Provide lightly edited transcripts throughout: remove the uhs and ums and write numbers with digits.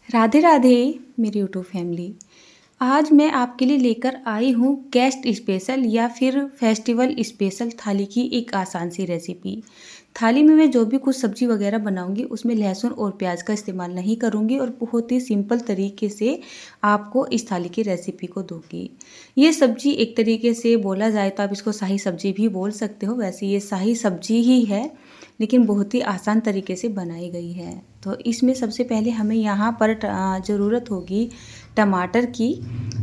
राधे राधे मेरी YouTube family. आज मैं आपके लिए लेकर आई हूँ गेस्ट स्पेशल या फिर फेस्टिवल स्पेशल थाली की एक आसान सी रेसिपी। थाली में मैं जो भी कुछ सब्जी वगैरह बनाऊंगी उसमें लहसुन और प्याज का इस्तेमाल नहीं करूंगी और बहुत ही सिंपल तरीके से आपको इस थाली की रेसिपी को दूंगी। ये सब्जी एक तरीके से बोला जाए तो आप इसको शाही सब्जी भी बोल सकते हो। वैसे ये शाही सब्जी ही है लेकिन बहुत ही आसान तरीके से बनाई गई है। तो इसमें सबसे पहले हमें यहाँ पर ज़रूरत होगी टमाटर की।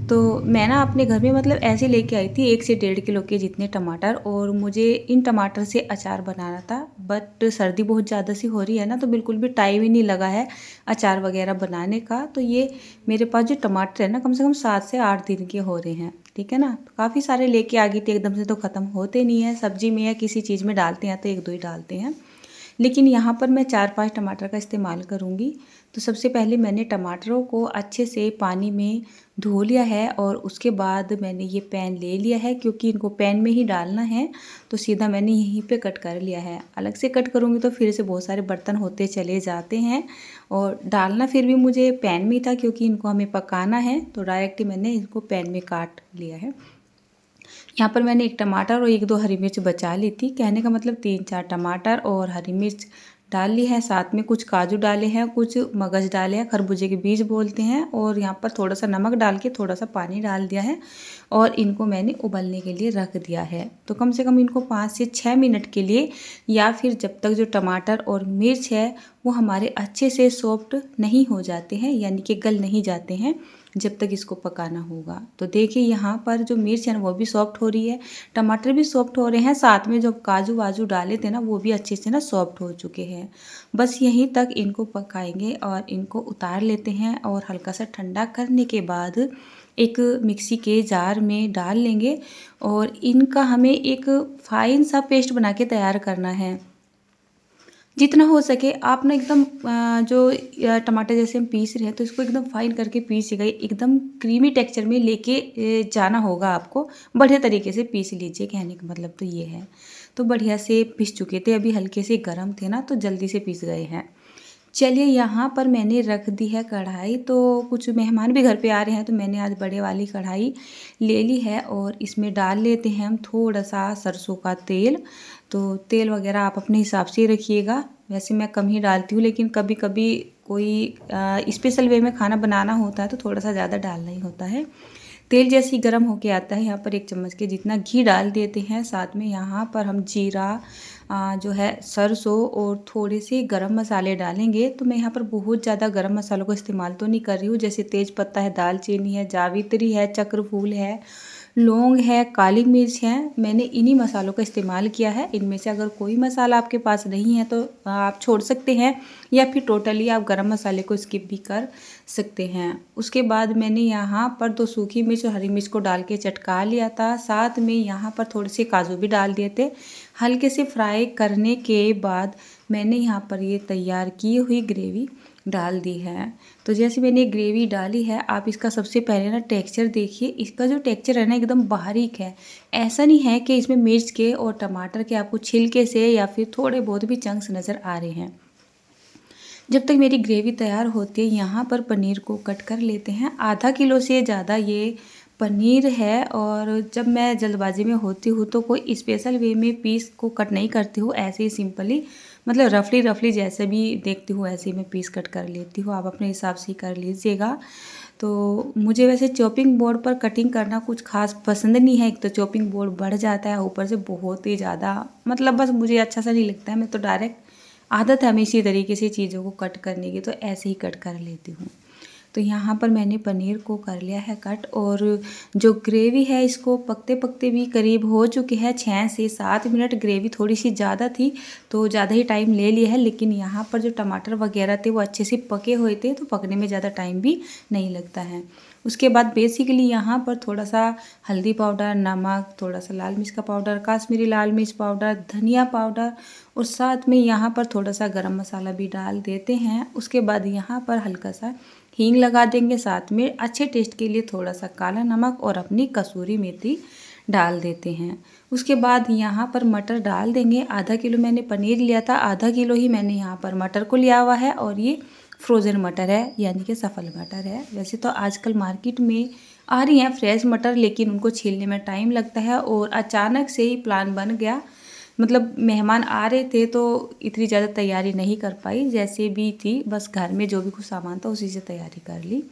तो मैं ना अपने घर में मतलब ऐसे लेके आई थी 1 से 1.5 किलो के जितने टमाटर, और मुझे इन टमाटर से अचार बनाना था। बट सर्दी बहुत ज़्यादा सी हो रही है ना, तो बिल्कुल भी टाइम ही नहीं लगा है अचार वगैरह बनाने का। तो ये मेरे पास जो टमाटर है ना, कम से कम 7 से 8 दिन के हो रहे हैं, ठीक है ना। तो काफ़ी सारे लेके आ गई थी, एकदम से तो ख़त्म होते नहीं है। सब्जी में या किसी चीज़ में डालते हैं तो 1-2 ही डालते हैं, लेकिन यहाँ पर मैं 4-5 टमाटर का इस्तेमाल करूँगी। तो सबसे पहले मैंने टमाटरों को अच्छे से पानी में धो लिया है और उसके बाद मैंने ये पैन ले लिया है, क्योंकि इनको पैन में ही डालना है। तो सीधा मैंने यहीं पे कट कर लिया है। अलग से कट करूँगी तो फिर से बहुत सारे बर्तन होते चले जाते हैं, और डालना फिर भी मुझे पैन में ही था क्योंकि इनको हमें पकाना है। तो डायरेक्ट ही मैंने इनको पैन में काट लिया है। यहाँ पर मैंने 1 टमाटर और 1-2 हरी मिर्च बचा ली थी। कहने का मतलब 3-4 टमाटर और हरी मिर्च डाल ली है। साथ में कुछ काजू डाले हैं, कुछ मगज डाले हैं, खरबूजे के बीज बोलते हैं। और यहाँ पर थोड़ा सा नमक डाल के थोड़ा सा पानी डाल दिया है और इनको मैंने उबलने के लिए रख दिया है। तो कम से कम इनको 5 से 6 मिनट के लिए, या फिर जब तक जो टमाटर और मिर्च है वो हमारे अच्छे से सॉफ्ट नहीं हो जाते हैं, यानी कि गल नहीं जाते हैं, जब तक इसको पकाना होगा। तो देखिए यहाँ पर जो मिर्च है ना वो भी सॉफ्ट हो रही है, टमाटर भी सॉफ्ट हो रहे हैं, साथ में जो काजू वाजू डाले थे ना वो भी अच्छे से ना सॉफ्ट हो चुके हैं। बस यहीं तक इनको पकाएंगे और इनको उतार लेते हैं, और हल्का सा ठंडा करने के बाद एक मिक्सी के जार में डाल लेंगे। और इनका हमें एक फाइन सा पेस्ट बना के तैयार करना है। जितना हो सके आप ना एकदम जो टमाटर जैसे हम पीस रहे हैं तो इसको एकदम फाइन करके पीसिएगा। एकदम क्रीमी टेक्सचर में लेके जाना होगा आपको। बढ़िया तरीके से पीस लीजिए, कहने का मतलब तो ये है। तो बढ़िया से पीस चुके थे, अभी हल्के से गर्म थे ना तो जल्दी से पीस गए हैं। चलिए यहाँ पर मैंने रख दी है कढ़ाई। तो कुछ मेहमान भी घर पे आ रहे हैं तो मैंने आज बड़े वाली कढ़ाई ले ली है, और इसमें डाल लेते हैं हम थोड़ा सा सरसों का तेल। तो तेल वगैरह आप अपने हिसाब से ही रखिएगा। वैसे मैं कम ही डालती हूँ, लेकिन कभी कभी कोई स्पेशल वे में खाना बनाना होता है तो थोड़ा सा ज़्यादा डालना ही होता है। तेल जैसे ही गर्म होके आता है, यहाँ पर 1 चम्मच के जितना घी डाल देते हैं। साथ में यहाँ पर हम जीरा, जो है सरसों और थोड़े से गरम मसाले डालेंगे। तो मैं यहाँ पर बहुत ज़्यादा गरम मसालों का इस्तेमाल तो नहीं कर रही हूँ, जैसे तेज पत्ता है, दालचीनी है, जावित्री है, चक्रफूल है, लौंग है, काली मिर्च है। मैंने इन्हीं मसालों का इस्तेमाल किया है। इनमें से अगर कोई मसाला आपके पास नहीं है तो आप छोड़ सकते हैं, या फिर टोटली आप गरम मसाले को स्किप भी कर सकते हैं। उसके बाद मैंने यहाँ पर 2 सूखी मिर्च और हरी मिर्च को डाल के चटका लिया था। साथ में यहाँ पर थोड़े से काजू भी डाल दिए थे। हल्के से फ्राई करने के बाद मैंने यहाँ पर ये तैयार की हुई ग्रेवी डाल दी है। तो जैसे मैंने ग्रेवी डाली है, आप इसका सबसे पहले ना टेक्सचर देखिए। इसका जो टेक्सचर है ना एकदम बारीक है। ऐसा नहीं है कि इसमें मिर्च के और टमाटर के आपको छिलके से या फिर थोड़े बहुत भी चंक्स नज़र आ रहे हैं। जब तक मेरी ग्रेवी तैयार होती है, यहाँ पर पनीर को कट कर लेते हैं। आधा किलो से ज़्यादा ये पनीर है, और जब मैं जल्दबाजी में होती हूँ तो कोई स्पेशल वे में पीस को कट नहीं करती हूँ, ऐसे ही सिंपली मतलब रफली जैसे भी देखती हूँ ऐसे ही मैं पीस कट कर लेती हूँ। आप अपने हिसाब से ही कर लीजिएगा। तो मुझे वैसे चॉपिंग बोर्ड पर कटिंग करना कुछ खास पसंद नहीं है। एक तो चॉपिंग बोर्ड बढ़ जाता है, ऊपर से बहुत ही ज़्यादा मतलब बस मुझे अच्छा सा नहीं लगता है। मैं तो डायरेक्ट आदत है हमें इसी तरीके से चीज़ों को कट करने की, तो ऐसे ही कट कर लेती हूँ। तो यहाँ पर मैंने पनीर को कर लिया है कट, और जो ग्रेवी है इसको पकते पकते भी करीब हो चुकी है 6 से 7 मिनट। ग्रेवी थोड़ी सी ज़्यादा थी तो ज़्यादा ही टाइम ले लिया है, लेकिन यहाँ पर जो टमाटर वगैरह थे वो अच्छे से पके हुए थे, तो पकने में ज़्यादा टाइम भी नहीं लगता है। उसके बाद बेसिकली यहाँ पर थोड़ा सा हल्दी पाउडर, नमक, थोड़ा सा लाल मिर्च का पाउडर, काश्मीरी लाल मिर्च पाउडर, धनिया पाउडर, और साथ में यहाँ पर थोड़ा सा गरम मसाला भी डाल देते हैं। उसके बाद यहाँ पर हल्का सा हींग लगा देंगे, साथ में अच्छे टेस्ट के लिए थोड़ा सा काला नमक और अपनी कसूरी मेथी डाल देते हैं। उसके बाद यहाँ पर मटर डाल देंगे। आधा किलो मैंने पनीर लिया था, आधा किलो ही मैंने यहाँ पर मटर को लिया हुआ है, और ये फ्रोज़न मटर है, यानी कि सफल मटर है। वैसे तो आजकल मार्केट में आ रही हैं फ्रेश मटर, लेकिन उनको छीलने में टाइम लगता है और अचानक से ही प्लान बन गया। मतलब मेहमान आ रहे थे तो इतनी ज़्यादा तैयारी नहीं कर पाई, जैसे भी थी बस घर में जो भी कुछ सामान था उसी से तैयारी कर ली।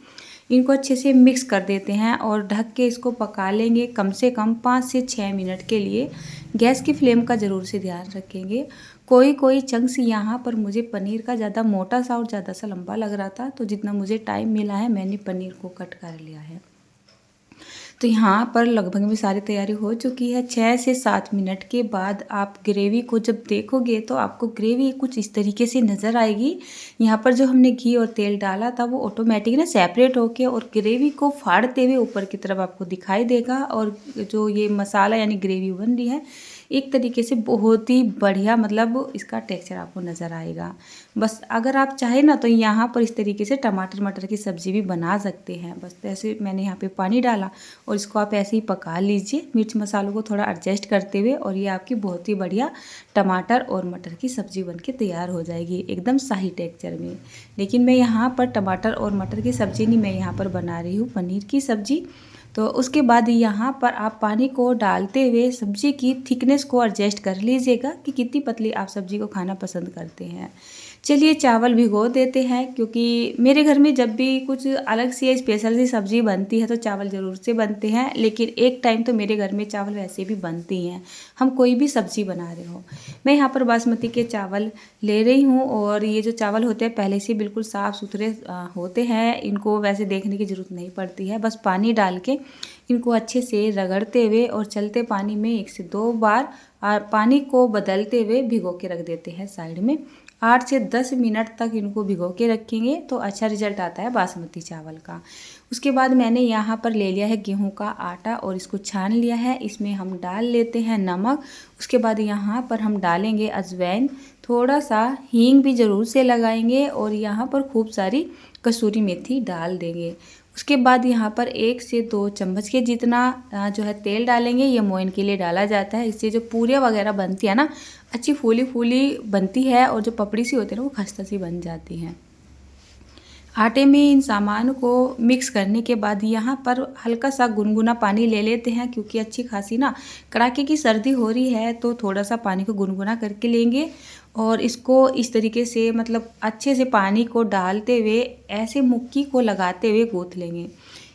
इनको अच्छे से मिक्स कर देते हैं और ढक के इसको पका लेंगे कम से कम 5 से 6 मिनट के लिए। गैस की फ्लेम का ज़रूर से ध्यान रखेंगे। कोई कोई चंक्स यहाँ पर मुझे पनीर का ज़्यादा मोटा सा और ज़्यादा सा लंबा लग रहा था, तो जितना मुझे टाइम मिला है मैंने पनीर को कट कर लिया है। तो यहाँ पर लगभग में सारी तैयारी हो चुकी है। 6 से 7 मिनट के बाद आप ग्रेवी को जब देखोगे तो आपको ग्रेवी कुछ इस तरीके से नज़र आएगी। यहाँ पर जो हमने घी और तेल डाला था वो ऑटोमेटिक ना सेपरेट होके और ग्रेवी को फाड़ते हुए ऊपर की तरफ आपको दिखाई देगा। और जो ये मसाला यानी ग्रेवी बन रही है एक तरीके से बहुत ही बढ़िया, मतलब इसका टेक्सचर आपको नज़र आएगा। बस अगर आप चाहें ना तो यहाँ पर इस तरीके से टमाटर मटर की सब्ज़ी भी बना सकते हैं। बस ऐसे मैंने यहाँ पे पानी डाला और इसको आप ऐसे ही पका लीजिए मिर्च मसालों को थोड़ा एडजस्ट करते हुए, और ये आपकी बहुत ही बढ़िया टमाटर और मटर की सब्ज़ी बनके तैयार हो जाएगी एकदम शाही टेक्सचर में। लेकिन मैं यहाँ पर टमाटर और मटर की सब्ज़ी नहीं, मैं यहाँ पर बना रही हूँ पनीर की सब्ज़ी। तो उसके बाद यहाँ पर आप पानी को डालते हुए सब्ज़ी की थिकनेस को एडजस्ट कर लीजिएगा कि कितनी पतली आप सब्ज़ी को खाना पसंद करते हैं। चलिए चावल भिगो देते हैं, क्योंकि मेरे घर में जब भी कुछ अलग सी स्पेशल सी सब्ज़ी बनती है तो चावल ज़रूर से बनते हैं। लेकिन एक टाइम तो मेरे घर में चावल वैसे भी बनती हैं, हम कोई भी सब्ज़ी बना रहे हो। मैं यहाँ पर बासमती के चावल ले रही हूँ, और ये जो चावल होते हैं पहले से बिल्कुल साफ़ सुथरे होते हैं। इनको वैसे देखने की ज़रूरत नहीं पड़ती है, बस पानी डाल के इनको अच्छे से रगड़ते हुए और चलते पानी में 1 से 2 बार पानी को बदलते हुए भिगो के रख देते हैं साइड में। 8 से 10 मिनट तक इनको भिगो के रखेंगे तो अच्छा रिजल्ट आता है बासमती चावल का। उसके बाद मैंने यहाँ पर ले लिया है गेहूं का आटा और इसको छान लिया है। इसमें हम डाल लेते हैं नमक। उसके बाद यहाँ पर हम डालेंगे अजवाइन, थोड़ा सा हींग भी ज़रूर से लगाएंगे, और यहाँ पर खूब सारी कसूरी मेथी डाल देंगे। उसके बाद यहाँ पर 1 से 2 चम्मच के जितना जो है तेल डालेंगे। ये मोइन के लिए डाला जाता है, इससे जो पूरियाँ वगैरह बनती है ना अच्छी फूली फूली बनती है, और जो पपड़ी सी होती है ना वो खस्ता सी बन जाती है। आटे में इन सामान को मिक्स करने के बाद यहाँ पर हल्का सा गुनगुना पानी ले लेते हैं, क्योंकि अच्छी खासी ना कड़ाके की सर्दी हो रही है तो थोड़ा सा पानी को गुनगुना करके लेंगे। और इसको इस तरीके से मतलब अच्छे से पानी को डालते हुए ऐसे मुक्की को लगाते हुए गूँथ लेंगे।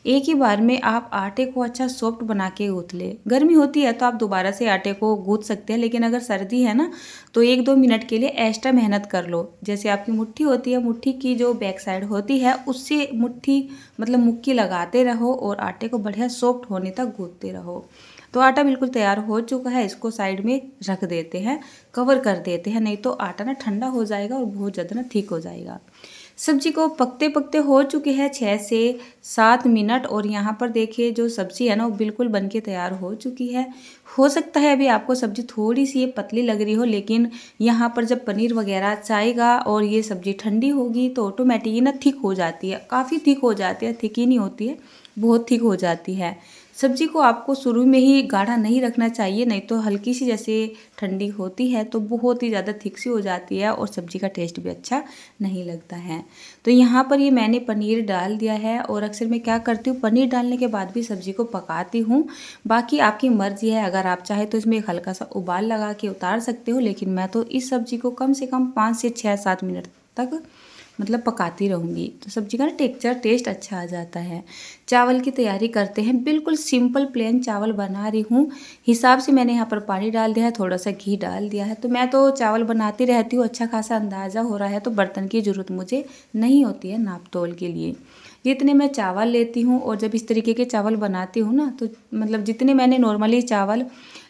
एक ही बार में आप आटे को अच्छा सॉफ्ट बना के गूँथ लें। गर्मी होती है तो आप दोबारा से आटे को गूँथ सकते हैं, लेकिन अगर सर्दी है ना तो 1-2 मिनट के लिए एक्स्ट्रा मेहनत कर लो। जैसे आपकी मुट्ठी होती है, मुट्ठी की जो बैक साइड होती है उससे मुट्ठी मतलब मुक्की लगाते रहो और आटे को बढ़िया सॉफ्ट होने तक गूँथते रहो। तो आटा बिल्कुल तैयार हो चुका है, इसको साइड में रख देते हैं, कवर कर देते हैं, नहीं तो आटा ना ठंडा हो जाएगा और बहुत ज़्यादा ना थिक हो जाएगा। सब्जी को पकते पकते हो चुके हैं 6 से 7 मिनट, और यहाँ पर देखिए जो सब्ज़ी है ना वो बिल्कुल बनके तैयार हो चुकी है। हो सकता है अभी आपको सब्ज़ी थोड़ी सी ये पतली लग रही हो, लेकिन यहाँ पर जब पनीर वगैरह जाएगा और ये सब्ज़ी ठंडी होगी तो ऑटोमेटिक ये ना थिक हो जाती है, काफ़ी थिक हो जाती है, थिक ही नहीं होती है, बहुत थिक हो जाती है। सब्जी को आपको शुरू में ही गाढ़ा नहीं रखना चाहिए, नहीं तो हल्की सी जैसे ठंडी होती है तो बहुत ही ज़्यादा थिक सी हो जाती है और सब्जी का टेस्ट भी अच्छा नहीं लगता है। तो यहाँ पर ये मैंने पनीर डाल दिया है, और अक्सर मैं क्या करती हूँ पनीर डालने के बाद भी सब्जी को पकाती हूँ। बाकी आपकी मर्ज़ी है, अगर आप चाहे तो इसमें एक हल्का सा उबाल लगा के उतार सकते हो, लेकिन मैं तो इस सब्जी को कम से कम 5 से 6-7 मिनट तक मतलब पकाती रहूँगी, तो सब्जी का ना टेस्ट अच्छा आ जाता है। चावल की तैयारी करते हैं, बिल्कुल सिंपल प्लेन चावल बना रही हूँ। हिसाब से मैंने यहाँ पर पानी डाल दिया है, थोड़ा सा घी डाल दिया है। तो मैं तो चावल बनाती रहती हूँ, अच्छा खासा अंदाज़ा हो रहा है, तो बर्तन की ज़रूरत मुझे नहीं होती है नाप तोल के लिए। जितने मैं चावल लेती हूँ और जब इस तरीके के चावल बनाती हूँ ना, तो मतलब जितने मैंने नॉर्मली चावल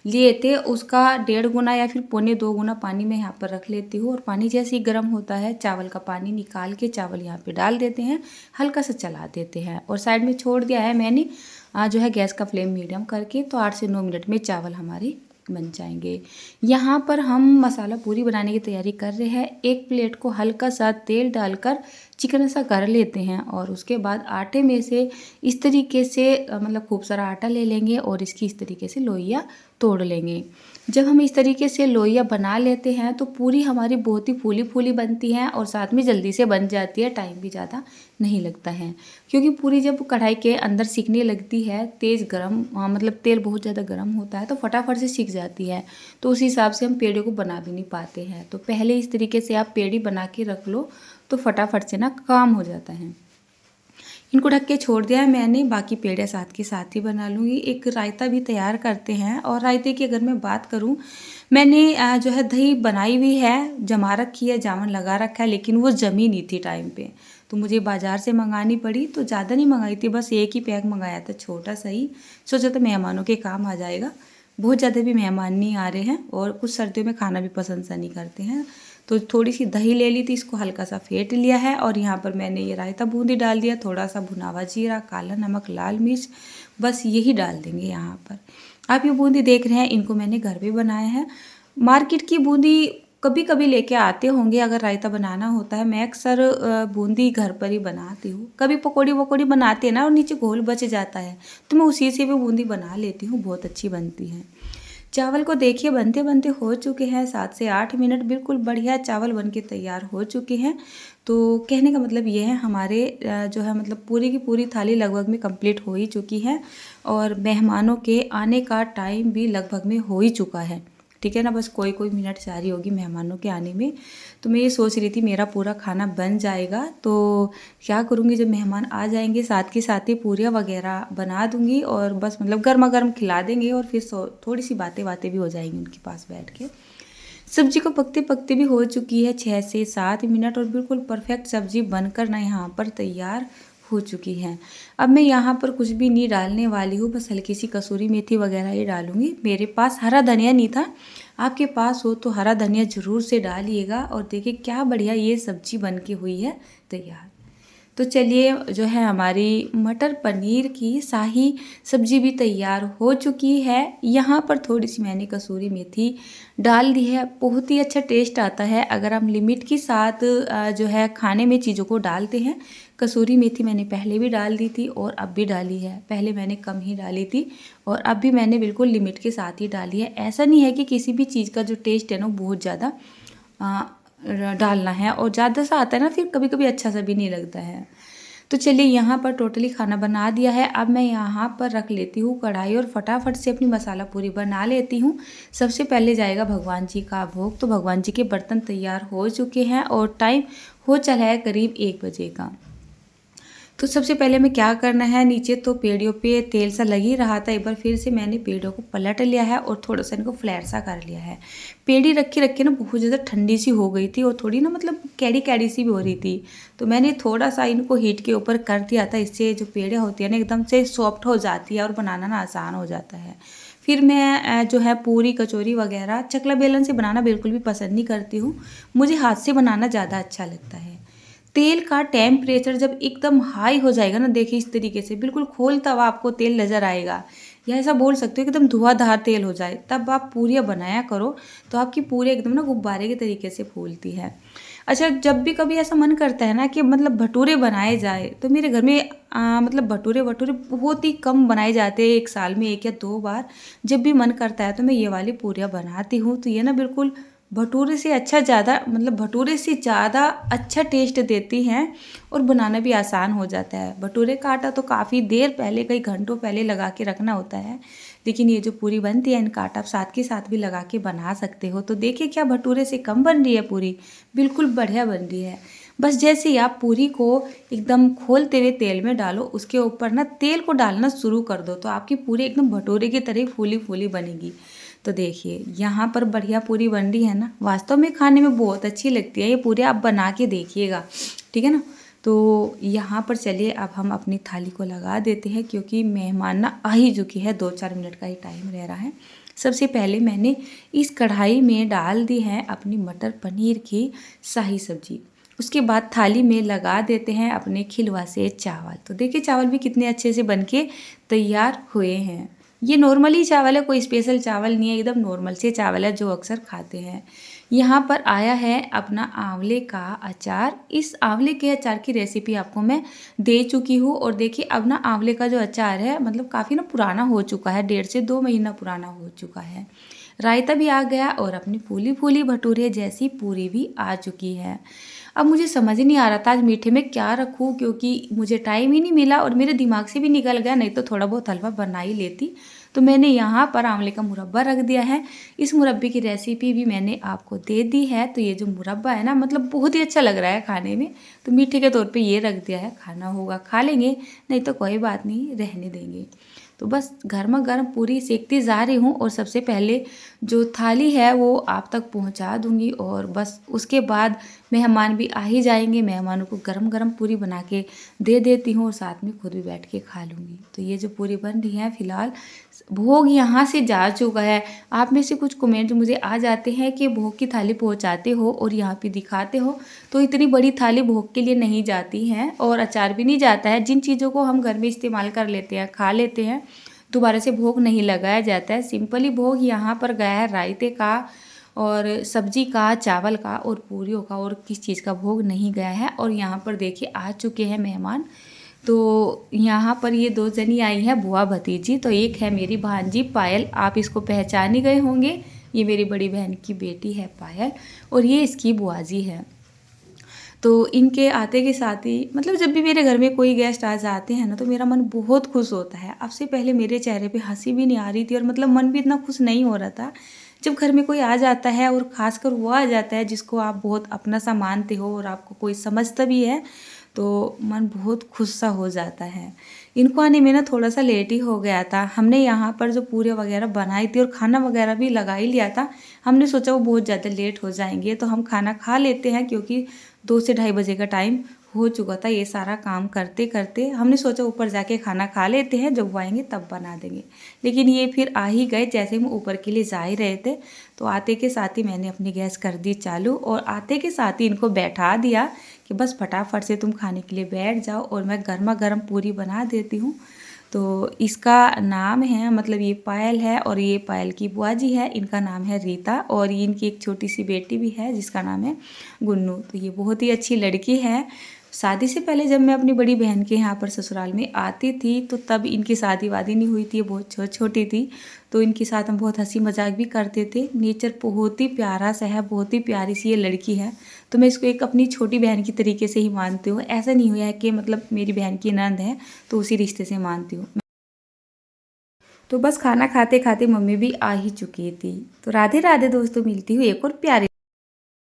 लिए थे उसका 1.5 गुना या फिर 1.25-2 गुना पानी मैं यहाँ पर रख लेती हूँ। और पानी जैसे ही गर्म होता है चावल का पानी निकाल के चावल यहाँ पे डाल देते हैं, हल्का सा चला देते हैं और साइड में छोड़ दिया है मैंने जो है गैस का फ्लेम मीडियम करके। तो 8 से 9 मिनट में चावल हमारे बन जाएंगे। यहाँ पर हम मसाला पूरी बनाने की तैयारी कर रहे हैं। एक प्लेट को हल्का सा तेल डालकर चिकन सा कर लेते हैं, और उसके बाद आटे में से इस तरीके से मतलब खूब सारा आटा ले लेंगे और इसकी इस तरीके से लोइयाँ तोड़ लेंगे। जब हम इस तरीके से लोइयाँ बना लेते हैं तो पूरी हमारी बहुत ही फूली-फूली बनती हैं और साथ में जल्दी से बन जाती है, टाइम भी ज़्यादा नहीं लगता है। क्योंकि पूरी जब कढ़ाई के अंदर सिकने लगती है, तेज़ गरम मतलब तेल बहुत ज़्यादा गरम होता है तो फटाफट से सिक जाती है। तो उस हिसाब से हम पेड़े को बना भी नहीं पाते हैं। तो पहले इस तरीके से आप पेड़ी बना के रख लो तो फटाफट से ना काम हो जाता है। इनको ढक के छोड़ दिया है मैंने, बाकी पेड़े साथ के साथ ही बना लूँगी। एक रायता भी तैयार करते हैं और रायते की अगर मैं बात करूँ, मैंने जो है दही बनाई हुई है, जमा रखी है, जामन लगा रखा है, लेकिन वो जमी नहीं थी टाइम पे, तो मुझे बाज़ार से मंगानी पड़ी। तो ज़्यादा नहीं मंगाई थी, बस एक ही पैक मंगाया था छोटा सा ही, सोचा था मेहमानों के काम आ जाएगा। बहुत ज़्यादा भी मेहमान नहीं आ रहे हैं और कुछ सर्दियों में खाना भी पसंद सा नहीं करते हैं। तो थोड़ी सी दही ले ली थी, इसको हल्का सा फेंट लिया है और यहाँ पर मैंने ये रायता बूंदी डाल दिया, थोड़ा सा भुना हुआ जीरा, काला नमक, लाल मिर्च, बस यही डाल देंगे यहाँ पर। आप ये बूंदी देख रहे हैं, इनको मैंने घर पे बनाया है। मार्केट की बूंदी कभी कभी लेके आते होंगे अगर रायता बनाना होता है। मैं अक्सर बूंदी घर पर ही बनाती हूँ। कभी पकौड़ी वकौड़ी बनाते हैं ना और नीचे घोल बच जाता है तो मैं उसी से भी बूंदी बना लेती हूँ, बहुत अच्छी बनती है। चावल को देखिए बनते बनते हो चुके हैं 7 से 8 मिनट, बिल्कुल बढ़िया चावल बन के तैयार हो चुके हैं। तो कहने का मतलब ये है हमारे जो है मतलब पूरी की पूरी थाली लगभग में कंप्लीट हो ही चुकी है और मेहमानों के आने का टाइम भी लगभग में हो ही चुका है। ठीक है ना, बस कोई कोई मिनट जारी होगी मेहमानों के आने में। तो मैं ये सोच रही थी मेरा पूरा खाना बन जाएगा तो क्या करूँगी, जब मेहमान आ जाएंगे साथ के साथ ही पूरियाँ वगैरह बना दूँगी और बस मतलब गर्मा गर्म खिला देंगे और फिर थोड़ी सी बातें बातें भी हो जाएंगी उनके पास बैठ के। सब्जी को पकते पकते भी हो चुकी है 6 से 7 मिनट और बिल्कुल परफेक्ट सब्जी बनकर ना यहाँ पर तैयार हो चुकी है। अब मैं यहाँ पर कुछ भी नहीं डालने वाली हूँ, बस हल्की सी कसूरी मेथी वगैरह ही डालूँगी। मेरे पास हरा धनिया नहीं था, आपके पास हो तो हरा धनिया ज़रूर से डालिएगा और देखिए क्या बढ़िया ये सब्जी बन के हुई है तैयार। तो चलिए जो है हमारी मटर पनीर की शाही सब्जी भी तैयार हो चुकी है। यहाँ पर थोड़ी सी मैंने कसूरी मेथी डाल दी है, बहुत ही अच्छा टेस्ट आता है अगर हम लिमिट के साथ जो है खाने में चीज़ों को डालते हैं। कसूरी मेथी मैंने पहले भी डाल दी थी और अब भी डाली है, पहले मैंने कम ही डाली थी और अब भी मैंने बिल्कुल लिमिट के साथ ही डाली है। ऐसा नहीं है कि किसी भी चीज़ का जो टेस्ट है ना बहुत ज़्यादा डालना है और ज़्यादा सा आता है ना फिर कभी कभी अच्छा सा भी नहीं लगता है। तो चलिए यहाँ पर टोटली खाना बना दिया है। अब मैं यहाँ पर रख लेती हूँ कढ़ाई और फटाफट से अपनी मसाला पूरी बना लेती हूँ। सबसे पहले जाएगा भगवान जी का भोग, तो भगवान जी के बर्तन तैयार हो चुके हैं और टाइम हो चला है करीब 1 बजे का। तो सबसे पहले मैं क्या करना है, नीचे तो पेड़ियों पे तेल सा लग ही रहा था, एक बार फिर से मैंने पेड़ों को पलट लिया है और थोड़ा सा इनको फ्लैट सा कर लिया है। पेड़ी रखी रखी ना बहुत ज़्यादा ठंडी सी हो गई थी और थोड़ी ना मतलब कैड़ी कैड़ी सी भी हो रही थी, तो मैंने थोड़ा सा इनको हीट के ऊपर कर दिया था। इससे जो पेड़े होती है ना एकदम से सॉफ्ट हो जाती है और बनाना ना आसान हो जाता है। फिर मैं जो है पूरी कचौरी वगैरह चकला बेलन से बनाना बिल्कुल भी पसंद नहीं करती हूँ, मुझे हाथ से बनाना ज़्यादा अच्छा लगता है। तेल का टेम्परेचर जब एकदम हाई हो जाएगा ना, देखिए इस तरीके से बिल्कुल खोलता हुआ आपको तेल नज़र आएगा, या ऐसा बोल सकते हो एकदम धुआंधार तेल हो जाए, तब आप पूरियाँ बनाया करो तो आपकी पूरी एकदम ना गुब्बारे के तरीके से फूलती है। अच्छा, जब भी कभी ऐसा मन करता है ना कि मतलब भटूरे बनाए जाए, तो मेरे घर में मतलब भटूरे वटूरे बहुत ही कम बनाए जाते हैं, 1 साल में 1 या 2 बार। जब भी मन करता है तो मैं ये वाली पूरियाँ बनाती हूँ, तो ये ना बिल्कुल भटूरे से अच्छा ज़्यादा मतलब भटूरे से ज़्यादा अच्छा टेस्ट देती हैं और बनाना भी आसान हो जाता है। भटूरे का आटा तो काफ़ी देर पहले, कई घंटों पहले लगा के रखना होता है, लेकिन ये जो पूरी बनती है इनका आटा आप साथ के साथ भी लगा के बना सकते हो। तो देखिए क्या भटूरे से कम बन रही है पूरी, बिल्कुल बढ़िया बन रही है। बस जैसे ही आप पूरी को एकदम खोलते हुए तेल में डालो, उसके ऊपर ना तेल को डालना शुरू कर दो तो आपकी पूरी एकदम भटूरे की तरह फूली फूली बनेगी। तो देखिए यहाँ पर बढ़िया पूरी बन रही है ना, वास्तव में खाने में बहुत अच्छी लगती है ये पूरी, आप बना के देखिएगा, ठीक है ना। तो यहाँ पर चलिए अब हम अपनी थाली को लगा देते हैं क्योंकि मेहमान ना आ ही चुकी है, 2-4 मिनट का ही टाइम रह रहा है। सबसे पहले मैंने इस कढ़ाई में डाल दी है अपनी मटर पनीर की शाही सब्जी, उसके बाद थाली में लगा देते हैं अपने खिलवा से चावल। तो देखिए चावल भी कितने अच्छे से बनके तैयार हुए हैं। ये नॉर्मली चावल है, कोई स्पेशल चावल नहीं है, एकदम नॉर्मल से चावल है जो अक्सर खाते हैं। यहाँ पर आया है अपना आंवले का अचार। इस आंवले के अचार की रेसिपी आपको मैं दे चुकी हूँ और देखिए अब ना आंवले का जो अचार है मतलब काफ़ी ना पुराना हो चुका है, 1.5 से 2 महीना पुराना हो चुका है। रायता भी आ गया और अपनी फूली फूली भटूरे जैसी पूरी भी आ चुकी है। अब मुझे समझ ही नहीं आ रहा था आज मीठे में क्या रखूँ, क्योंकि मुझे टाइम ही नहीं मिला और मेरे दिमाग से भी निकल गया, नहीं तो थोड़ा बहुत हलवा बना ही लेती। तो मैंने यहाँ पर आंवले का मुरब्बा रख दिया है। इस मुरब्बे की रेसिपी भी मैंने आपको दे दी है। तो ये जो मुरब्बा है ना, मतलब बहुत ही अच्छा लग रहा है खाने में, तो मीठे के तौर पे ये रख दिया है। खाना होगा खा लेंगे, नहीं तो कोई बात नहीं, रहने देंगे। तो बस गर्मा गर्म पूरी सेकती जा रही हूँ और सबसे पहले जो थाली है वो आप तक पहुँचा दूँगी और बस उसके बाद मेहमान भी आ ही जाएंगे। मेहमानों को गरम गरम पूरी बना के दे देती हूँ और साथ में खुद भी बैठ के खा लूँगी। तो ये जो पूरी बन रही है फ़िलहाल, भोग यहाँ से जा चुका है। आप में से कुछ कमेंट मुझे आ जाते हैं कि भोग की थाली पहुँचाते हो और यहाँ पे दिखाते हो, तो इतनी बड़ी थाली भोग के लिए नहीं जाती हैं और अचार भी नहीं जाता है। जिन चीज़ों को हम घर में इस्तेमाल कर लेते हैं, खा लेते हैं, दोबारा से भोग नहीं लगाया जाता है। सिंपली भोग यहाँ पर गया है रायते का और सब्जी का, चावल का और पूरियों का, और किस चीज़ का भोग नहीं गया है। और यहाँ पर देखिए आ चुके हैं मेहमान। तो यहाँ पर ये 2 जनी आई हैं, बुआ भतीजी। तो एक है मेरी भांजी पायल, आप इसको पहचान ही गए होंगे, ये मेरी बड़ी बहन की बेटी है पायल, और ये इसकी बुआ जी है। तो इनके आते के साथ ही, मतलब जब भी मेरे घर में कोई गेस्ट आ जाते हैं ना, तो मेरा मन बहुत खुश होता है। अब से पहले मेरे चेहरे पे हंसी भी नहीं आ रही थी और मतलब मन भी इतना खुश नहीं हो रहा था। जब घर में कोई आ जाता है और ख़ासकर वो आ जाता है जिसको आप बहुत अपना सा मानते हो और आपको कोई समझता भी है, तो मन बहुत खुश सा हो जाता है। इनको आने में ना थोड़ा सा लेट ही हो गया था। हमने यहाँ पर जो पूरे वगैरह बनाई थी और खाना वगैरह भी लगा ही लिया था। हमने सोचा वो बहुत ज़्यादा लेट हो जाएंगे तो हम खाना खा लेते हैं, क्योंकि 2 से ढाई बजे का टाइम हो चुका था। ये सारा काम करते करते हमने सोचा ऊपर जाके खाना खा लेते हैं, जब वो आएंगे तब बना देंगे। लेकिन ये फिर आ ही गए। जैसे हम ऊपर के लिए जा ही रहे थे, तो आते के साथ ही मैंने अपनी गैस कर दी चालू और आते के साथ ही इनको बैठा दिया कि बस फटाफट से तुम खाने के लिए बैठ जाओ और मैं गर्मा गर्म पूरी बना देती हूँ। तो इसका नाम है, मतलब ये पायल है और ये पायल की बुआ जी है, इनका नाम है रीता, और ये इनकी एक छोटी सी बेटी भी है जिसका नाम है गुन्नू। तो ये बहुत ही अच्छी लड़की है। शादी से पहले जब मैं अपनी बड़ी बहन के यहाँ पर ससुराल में आती थी, तो तब इनकी शादी वादी नहीं हुई थी, ये बहुत छोटी थी। तो इनके साथ हम बहुत हंसी मजाक भी करते थे। नेचर बहुत ही प्यारा सा है, बहुत ही प्यारी सी ये लड़की है। तो मैं इसको एक अपनी छोटी बहन की तरीके से ही मानती हूँ। ऐसा नहीं हुआ है कि मतलब मेरी बहन की नंद है तो उसी रिश्ते से मानती हूँ। तो बस खाना खाते खाते मम्मी भी आ ही चुकी थी। तो राधे राधे दोस्तों, मिलती हूँ एक और प्यारी